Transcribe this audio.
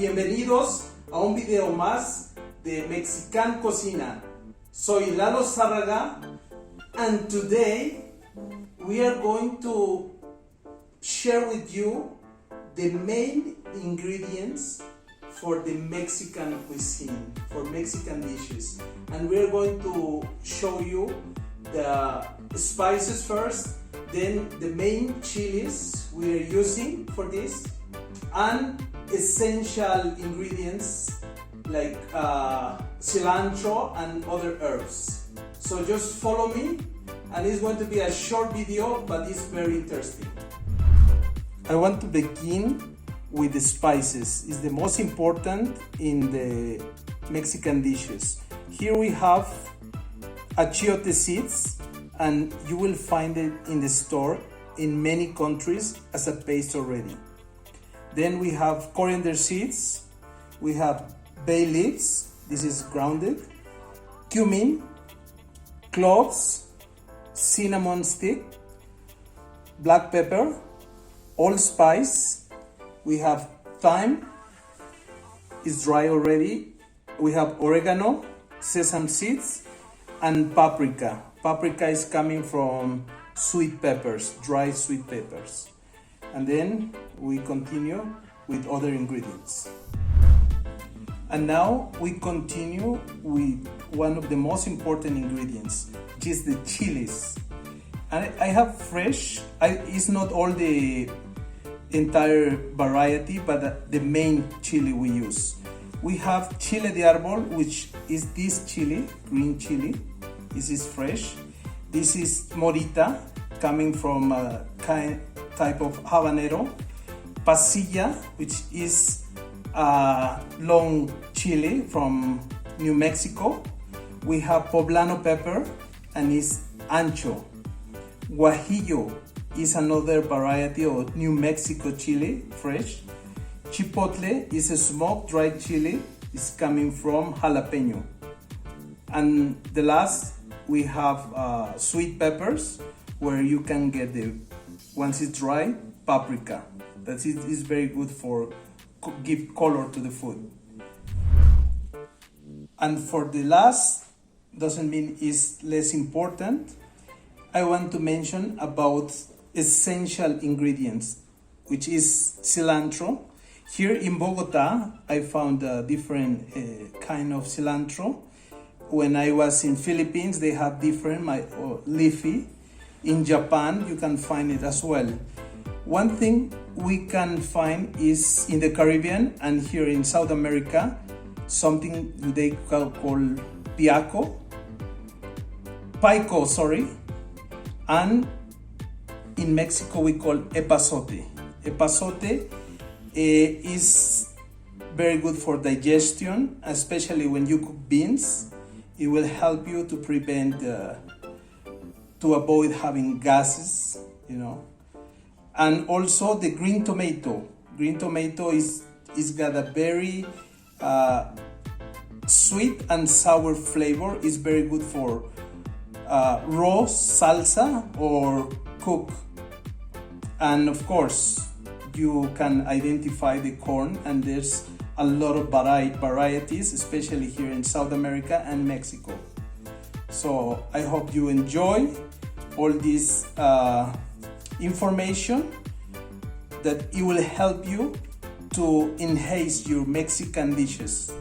Bienvenidos a un video más de MEXI-CAN Cocina. Soy Lalo Zárraga, and today we are going to share with you the main ingredients for the Mexican cuisine, for Mexican dishes. And we are going to show you the spices first, then the main chilies we are using for this, and essential ingredients like cilantro and other herbs. So just follow me, and it's going to be a short video, but it's very interesting. I want to begin with the spices. It's the most important in the Mexican dishes. Here we have achiote seeds, and you will find it in the store in many countries as a paste already. Then we have coriander seeds, we have bay leaves, this is grounded, cumin, cloves, cinnamon stick, black pepper, allspice, we have thyme, it's dry already, we have oregano, sesame seeds, and paprika. Paprika is coming from sweet peppers, dry sweet peppers. And then we continue with other ingredients. And now we continue with one of the most important ingredients, which is the chilies. And I have fresh, it's not all the entire variety, but the main chili we use. We have chile de árbol, which is this chili, green chili. This is fresh. This is morita, coming from a type of habanero. Pasilla, which is a long chili from New Mexico. We have poblano pepper, and it's ancho. Guajillo is another variety of New Mexico chili, fresh. Chipotle is a smoked dried chili. It's coming from jalapeno. And the last, we have sweet peppers, where you can get the, once it's dry, paprika. That is very good for give color to the food. And for the last, doesn't mean it's less important, I want to mention about essential ingredients, which is cilantro. Here in Bogota, I found a different kind of cilantro. When I was in Philippines, they have different leafy. In Japan, you can find it as well. One thing we can find is in the Caribbean and here in South America, something they call pico, and in Mexico we call epazote. Epazote is very good for digestion, especially when you cook beans. It will help you to prevent, to avoid having gases, you know. And also the green tomato. Green tomato is got a very sweet and sour flavor. It's very good for raw salsa or cook. And of course, you can identify the corn, and there's a lot of varieties, especially here in South America and Mexico. So I hope you enjoy all this information, that it will help you to enhance your Mexican dishes.